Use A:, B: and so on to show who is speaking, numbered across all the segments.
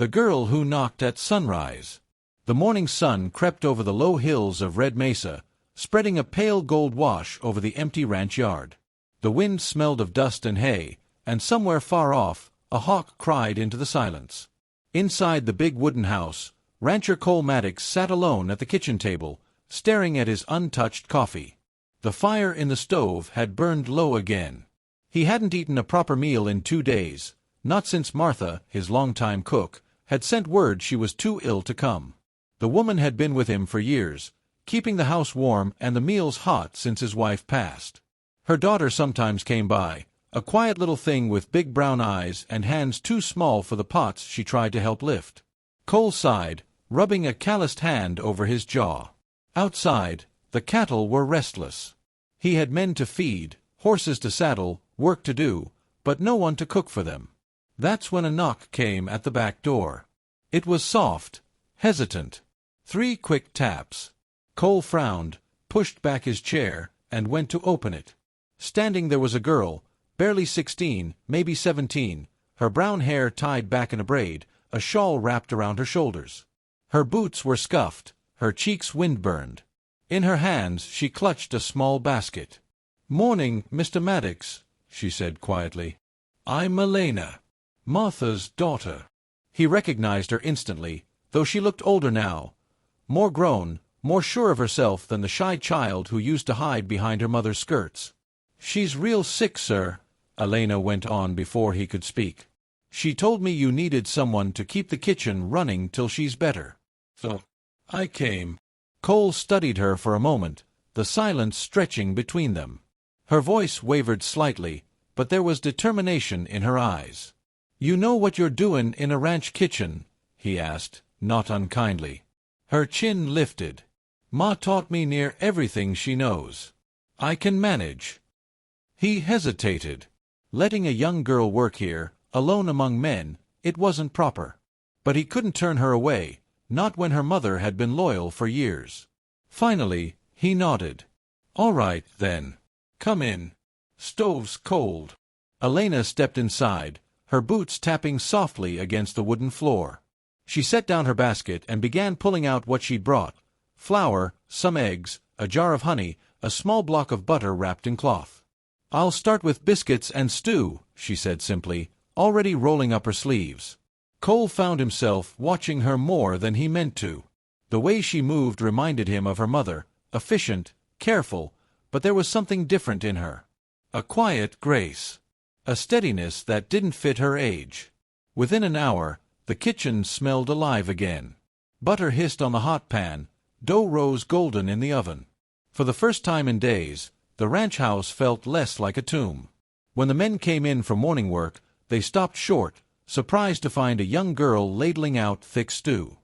A: The girl who knocked at sunrise. The morning sun crept over the low hills of Red Mesa, spreading a pale gold wash over the empty ranch yard. The wind smelled of dust and hay, and somewhere far off, a hawk cried into the silence. Inside the big wooden house, rancher Cole Maddox sat alone at the kitchen table, staring at his untouched coffee. The fire in the stove had burned low again. He hadn't eaten a proper meal in 2 days, not since Martha, his longtime cook, had sent word she was too ill to come. The woman had been with him for years, keeping the house warm and the meals hot since his wife passed. Her daughter sometimes came by, a quiet little thing with big brown eyes and hands too small for the pots she tried to help lift. Cole sighed, rubbing a calloused hand over his jaw. Outside, the cattle were restless. He had men to feed, horses to saddle, work to do, but no one to cook for them. That's when a knock came at the back door. It was soft, hesitant. 3 quick taps. Cole frowned, pushed back his chair, and went to open it. Standing there was a girl, barely 16, maybe 17, her brown hair tied back in a braid, a shawl wrapped around her shoulders. Her boots were scuffed, her cheeks wind-burned. In her hands she clutched a small basket. "Morning, Mr. Maddox," she said quietly. "I'm Elena, Martha's daughter." He recognized her instantly, though she looked older now, more grown, more sure of herself than the shy child who used to hide behind her mother's skirts. "She's real sick, sir," Elena went on before he could speak. "She told me you needed someone to keep the kitchen running till she's better. So I came." Cole studied her for a moment, the silence stretching between them. Her voice wavered slightly, but there was determination in her eyes. "You know what you're doin' in a ranch kitchen?" he asked, not unkindly. Her chin lifted. "Ma taught me near everything she knows. I can manage." He hesitated. Letting a young girl work here, alone among men, it wasn't proper. But he couldn't turn her away, not when her mother had been loyal for years. Finally, he nodded. "All right, then. Come in. Stove's cold." Elena stepped inside, her boots tapping softly against the wooden floor. She set down her basket and began pulling out what she'd brought: flour, some eggs, a jar of honey, a small block of butter wrapped in cloth. "I'll start with biscuits and stew," she said simply, already rolling up her sleeves. Cole found himself watching her more than he meant to. The way she moved reminded him of her mother, efficient, careful, but there was something different in her. A quiet grace. A steadiness that didn't fit her age. Within an hour, the kitchen smelled alive again. Butter hissed on the hot pan, dough rose golden in the oven. For the first time in days, the ranch house felt less like a tomb. When the men came in from morning work, they stopped short, surprised to find a young girl ladling out thick stew.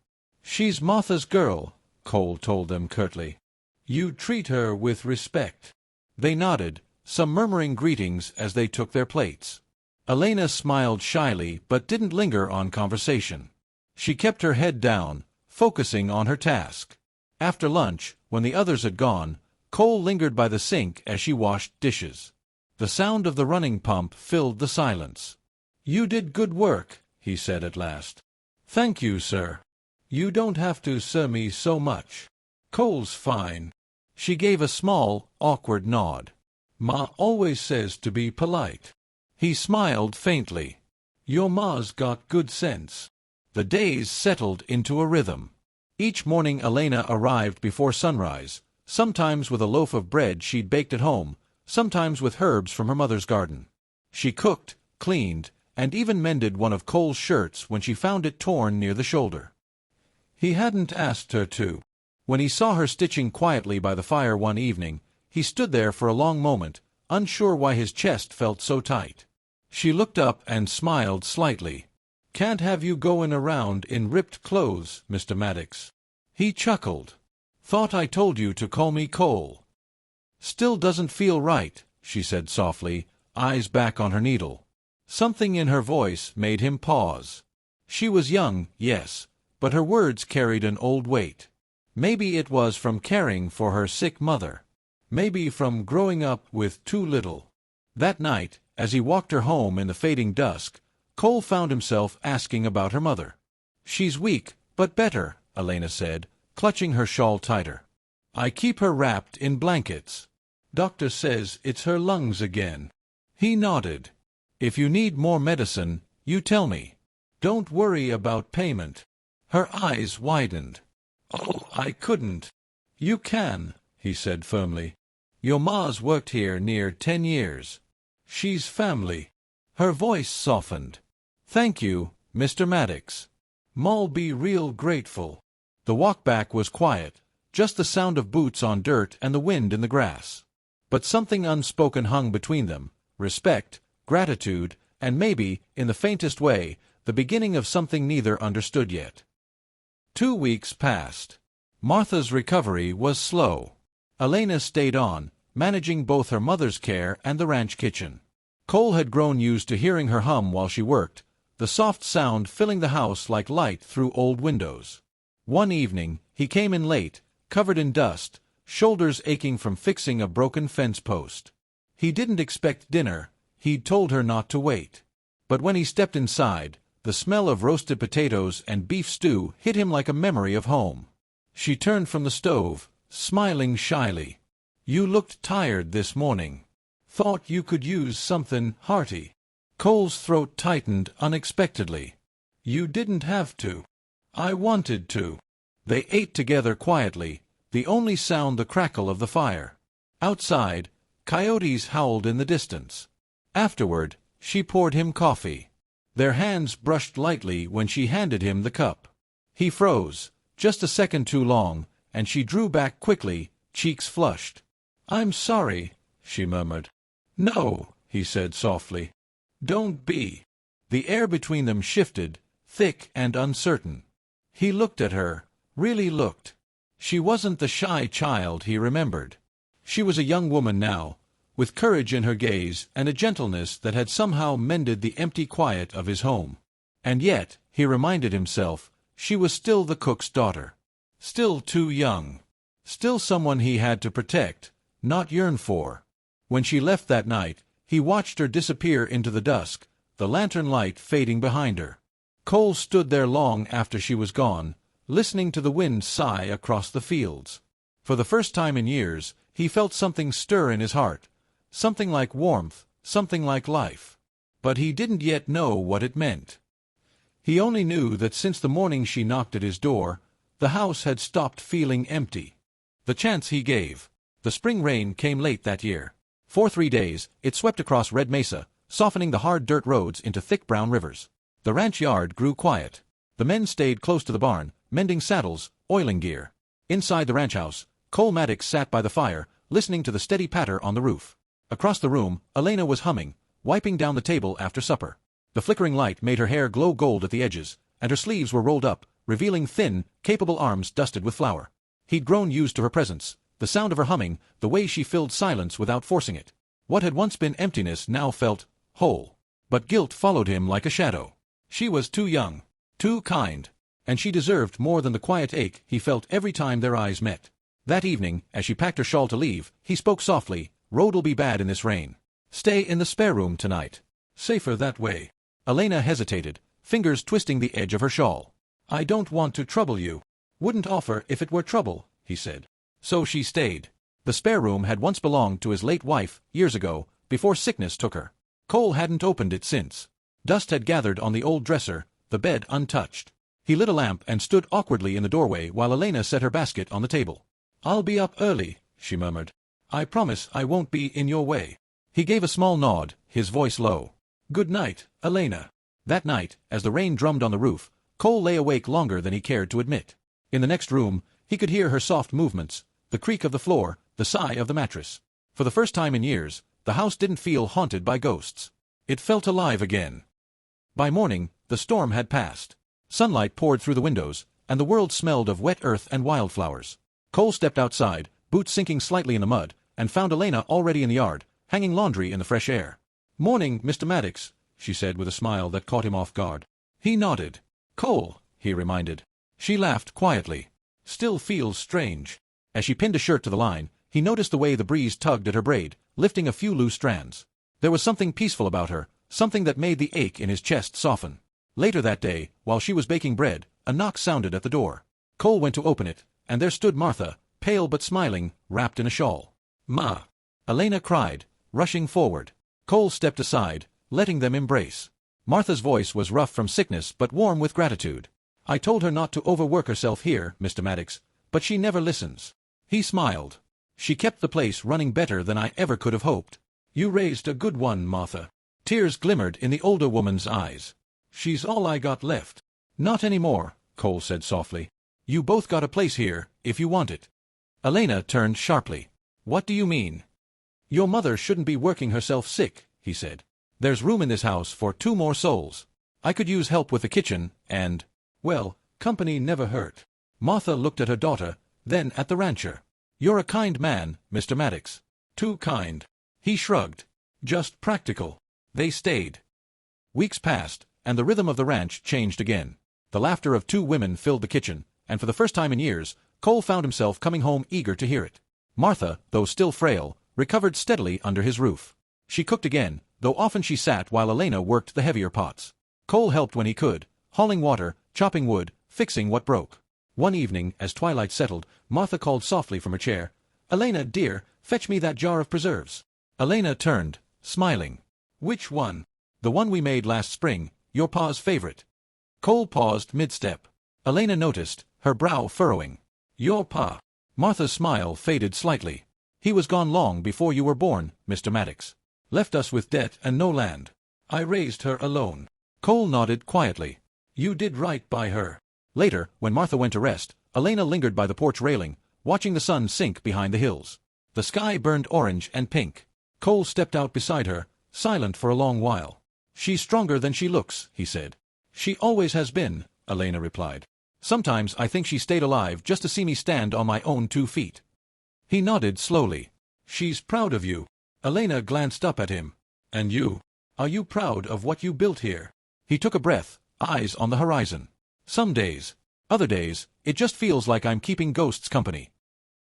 A: "She's Martha's girl," Cole told them curtly. "You treat her with respect." They nodded, some murmuring greetings as they took their plates. Elena smiled shyly but didn't linger on conversation. She kept her head down, focusing on her task. After lunch, when the others had gone, Cole lingered by the sink as she washed dishes. The sound of the running pump filled the silence. "You did good work," he said at last. "Thank you, sir. You don't have to sir me so much. Cole's fine." She gave a small, awkward nod. "Ma always says to be polite." He smiled faintly. "Your ma's got good sense." The days settled into a rhythm. Each morning Elena arrived before sunrise, sometimes with a loaf of bread she'd baked at home, sometimes with herbs from her mother's garden. She cooked, cleaned, and even mended one of Cole's shirts when she found it torn near the shoulder. He hadn't asked her to. When he saw her stitching quietly by the fire one evening, he stood there for a long moment, unsure why his chest felt so tight. She looked up and smiled slightly. "Can't have you goin' around in ripped clothes, Mr. Maddox." He chuckled. "Thought I told you to call me Cole." "Still doesn't feel right," she said softly, eyes back on her needle. Something in her voice made him pause. She was young, yes, but her words carried an old weight. Maybe it was from caring for her sick mother. Maybe from growing up with too little. That night, as he walked her home in the fading dusk, Cole found himself asking about her mother. She's weak, but better, Elena said, clutching her shawl tighter. I keep her wrapped in blankets. Doctor says it's her lungs again. He nodded. If you need more medicine, you tell me. Don't worry about payment. Her eyes widened. Oh, I couldn't. You can, he said firmly. Your ma's worked here near 10 years. She's family. Her voice softened. Thank you, Mr. Maddox. Ma'll be real grateful. The walk back was quiet, just the sound of boots on dirt and the wind in the grass. But something unspoken hung between them, respect, gratitude, and maybe, in the faintest way, the beginning of something neither understood yet. 2 weeks passed. Martha's recovery was slow. Elena stayed on, managing both her mother's care and the ranch kitchen. Cole had grown used to hearing her hum while she worked, the soft sound filling the house like light through old windows. One evening, he came in late, covered in dust, shoulders aching from fixing a broken fence post. He didn't expect dinner, he'd told her not to wait. But when he stepped inside, the smell of roasted potatoes and beef stew hit him like a memory of home. She turned from the stove, smiling shyly. You looked tired this morning. Thought you could use something hearty. Cole's throat tightened unexpectedly. You didn't have to. I wanted to. They ate together quietly, the only sound the crackle of the fire. Outside, coyotes howled in the distance. Afterward, she poured him coffee. Their hands brushed lightly when she handed him the cup. He froze, just a second too long, and she drew back quickly, cheeks flushed. I'm sorry, she murmured. No, he said softly. Don't be. The air between them shifted, thick and uncertain. He looked at her, really looked. She wasn't the shy child he remembered. She was a young woman now, with courage in her gaze and a gentleness that had somehow mended the empty quiet of his home. And yet, he reminded himself, she was still the cook's daughter. Still too young. Still someone he had to protect, not yearn for. When she left that night, he watched her disappear into the dusk, the lantern light fading behind her. Cole stood there long after she was gone, listening to the wind sigh across the fields. For the first time in years, he felt something stir in his heart, something like warmth, something like life. But he didn't yet know what it meant. He only knew that since the morning she knocked at his door, the house had stopped feeling empty. The chance he gave. The spring rain came late that year. For 3 days, it swept across Red Mesa, softening the hard dirt roads into thick brown rivers. The ranch yard grew quiet. The men stayed close to the barn, mending saddles, oiling gear. Inside the ranch house, Cole Maddox sat by the fire, listening to the steady patter on the roof. Across the room, Elena was humming, wiping down the table after supper. The flickering light made her hair glow gold at the edges, and her sleeves were rolled up, revealing thin, capable arms dusted with flour. He'd grown used to her presence, the sound of her humming, the way she filled silence without forcing it. What had once been emptiness now felt whole. But guilt followed him like a shadow. She was too young, too kind, and she deserved more than the quiet ache he felt every time their eyes met. That evening, as she packed her shawl to leave, he spoke softly, "Road'll be bad in this rain. Stay in the spare room tonight. Safer that way." Elena hesitated, fingers twisting the edge of her shawl. "I don't want to trouble you." "Wouldn't offer if it were trouble," he said. So she stayed. The spare room had once belonged to his late wife, years ago, before sickness took her. Cole hadn't opened it since. Dust had gathered on the old dresser, the bed untouched. He lit a lamp and stood awkwardly in the doorway while Elena set her basket on the table. "I'll be up early," she murmured. "I promise I won't be in your way." He gave a small nod, his voice low. "Good night, Elena." That night, as the rain drummed on the roof, Cole lay awake longer than he cared to admit. In the next room, he could hear her soft movements, the creak of the floor, the sigh of the mattress. For the first time in years, the house didn't feel haunted by ghosts. It felt alive again. By morning, the storm had passed. Sunlight poured through the windows, and the world smelled of wet earth and wildflowers. Cole stepped outside, boots sinking slightly in the mud, and found Elena already in the yard, hanging laundry in the fresh air. "Morning, Mr. Maddox," she said with a smile that caught him off guard. He nodded. "Cole," he reminded. She laughed quietly. "Still feels strange." As she pinned a shirt to the line, he noticed the way the breeze tugged at her braid, lifting a few loose strands. There was something peaceful about her, something that made the ache in his chest soften. Later that day, while she was baking bread, a knock sounded at the door. Cole went to open it, and there stood Martha, pale but smiling, wrapped in a shawl. "Ma!" Elena cried, rushing forward. Cole stepped aside, letting them embrace. Martha's voice was rough from sickness but warm with gratitude. "I told her not to overwork herself here, Mr. Maddox, but she never listens." He smiled. "She kept the place running better than I ever could have hoped." "You raised a good one, Martha." Tears glimmered in the older woman's eyes. "She's all I got left." "Not anymore," Cole said softly. "You both got a place here, if you want it." Elena turned sharply. "What do you mean?" "Your mother shouldn't be working herself sick," he said. "There's room in this house for 2 more souls. I could use help with the kitchen, and, well, company never hurt." Martha looked at her daughter, then at the rancher. "You're a kind man, Mr. Maddox." "Too kind." He shrugged. "Just practical." They stayed. Weeks passed, and the rhythm of the ranch changed again. The laughter of 2 women filled the kitchen, and for the first time in years, Cole found himself coming home eager to hear it. Martha, though still frail, recovered steadily under his roof. She cooked again, though often she sat while Elena worked the heavier pots. Cole helped when he could, hauling water, chopping wood, fixing what broke. One evening, as twilight settled, Martha called softly from her chair, "Elena, dear, fetch me that jar of preserves." Elena turned, smiling. "Which one?" "The one we made last spring, your pa's favorite." Cole paused mid-step. Elena noticed, her brow furrowing. "Your pa." Martha's smile faded slightly. "He was gone long before you were born, Mr. Maddox. Left us with debt and no land. I raised her alone." Cole nodded quietly. "You did right by her." Later, when Martha went to rest, Elena lingered by the porch railing, watching the sun sink behind the hills. The sky burned orange and pink. Cole stepped out beside her, silent for a long while. "She's stronger than she looks," he said. "She always has been," Elena replied. "Sometimes I think she stayed alive just to see me stand on my own 2 feet." He nodded slowly. "She's proud of you." Elena glanced up at him. "And you? Are you proud of what you built here?" He took a breath, eyes on the horizon. "Some days. Other days, it just feels like I'm keeping ghosts company."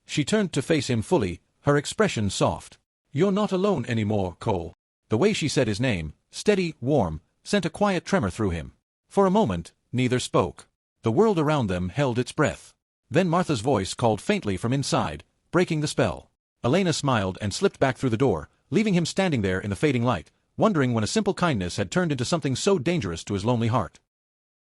A: She turned to face him fully, her expression soft. "You're not alone anymore, Cole." The way she said his name, steady, warm, sent a quiet tremor through him. For a moment, neither spoke. The world around them held its breath. Then Martha's voice called faintly from inside, breaking the spell. Elena smiled and slipped back through the door, leaving him standing there in the fading light, wondering when a simple kindness had turned into something so dangerous to his lonely heart.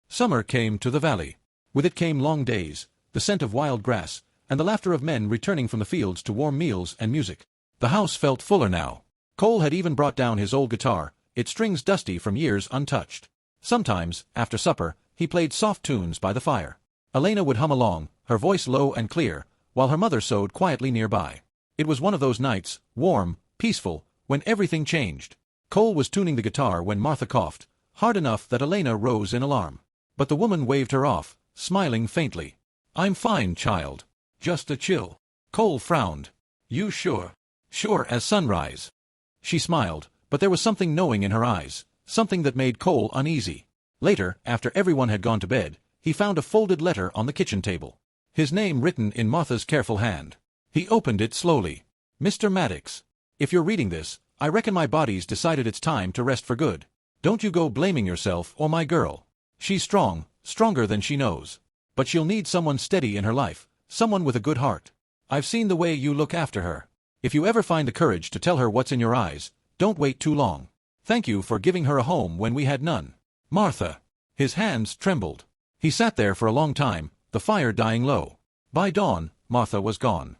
A: Summer came to the valley. With it came long days, the scent of wild grass, and the laughter of men returning from the fields to warm meals and music. The house felt fuller now. Cole had even brought down his old guitar, its strings dusty from years untouched. Sometimes, after supper, he played soft tunes by the fire. Elena would hum along, her voice low and clear, while her mother sewed quietly nearby. It was one of those nights, warm, peaceful, when everything changed. Cole was tuning the guitar when Martha coughed, hard enough that Elena rose in alarm. But the woman waved her off, smiling faintly. "I'm fine, child. Just a chill." Cole frowned. "You sure?" "Sure as sunrise." She smiled, but there was something knowing in her eyes, something that made Cole uneasy. Later, after everyone had gone to bed, he found a folded letter on the kitchen table. His name written in Martha's careful hand. He opened it slowly. "Mr. Maddox, if you're reading this, I reckon my body's decided it's time to rest for good. Don't you go blaming yourself or my girl. She's strong, stronger than she knows. But she'll need someone steady in her life, someone with a good heart. I've seen the way you look after her. If you ever find the courage to tell her what's in your eyes, don't wait too long. Thank you for giving her a home when we had none. Martha." His hands trembled. He sat there for a long time, the fire dying low. By dawn, Martha was gone.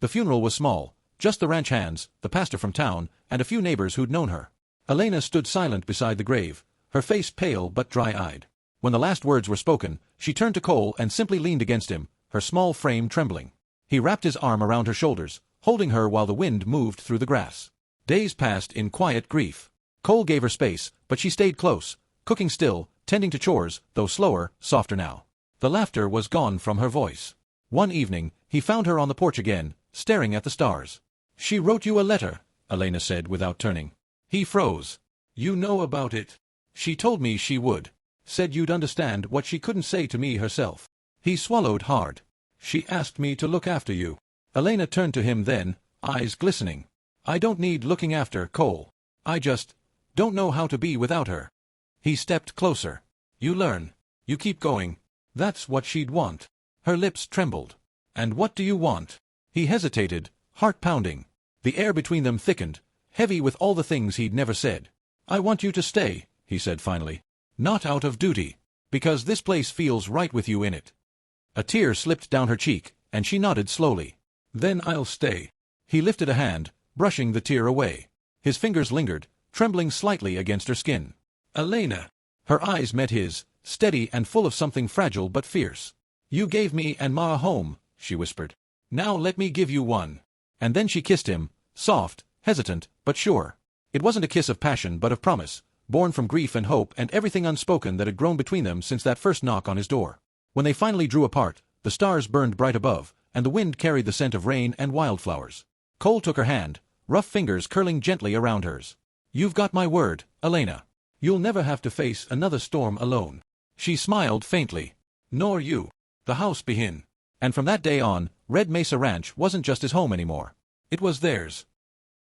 A: The funeral was small, just the ranch hands, the pastor from town, and a few neighbors who'd known her. Elena stood silent beside the grave, her face pale but dry-eyed. When the last words were spoken, she turned to Cole and simply leaned against him, her small frame trembling. He wrapped his arm around her shoulders, holding her while the wind moved through the grass. Days passed in quiet grief. Cole gave her space, but she stayed close, cooking still, tending to chores, though slower, softer now. The laughter was gone from her voice. One evening, he found her on the porch again, staring at the stars. "She wrote you a letter," Elena said without turning. He froze. "You know about it?" "She told me she would. Said you'd understand what she couldn't say to me herself." He swallowed hard. "She asked me to look after you." Elena turned to him then, eyes glistening. "I don't need looking after, Cole. I just don't know how to be without her." He stepped closer. "You learn. You keep going. That's what she'd want. Her lips trembled. And what do you want? He hesitated, heart pounding. The air between them thickened, heavy with all the things he'd never said. I want you to stay, he said finally. Not out of duty. Because this place feels right with you in it. A tear slipped down her cheek, and she nodded slowly. Then I'll stay. He lifted a hand, brushing the tear away. His fingers lingered, trembling slightly against her skin. Elena. Her eyes met his, steady and full of something fragile but fierce. You gave me and Ma a home, she whispered. Now let me give you one. And then she kissed him, soft, hesitant, but sure. It wasn't a kiss of passion but of promise, born from grief and hope and everything unspoken that had grown between them since that first knock on his door. When they finally drew apart, the stars burned bright above, and the wind carried the scent of rain and wildflowers. Cole took her hand, rough fingers curling gently around hers. You've got my word, Elena. You'll never have to face another storm alone. She smiled faintly. Nor you. The house behin. And from that day on, Red Mesa Ranch wasn't just his home anymore. It was theirs.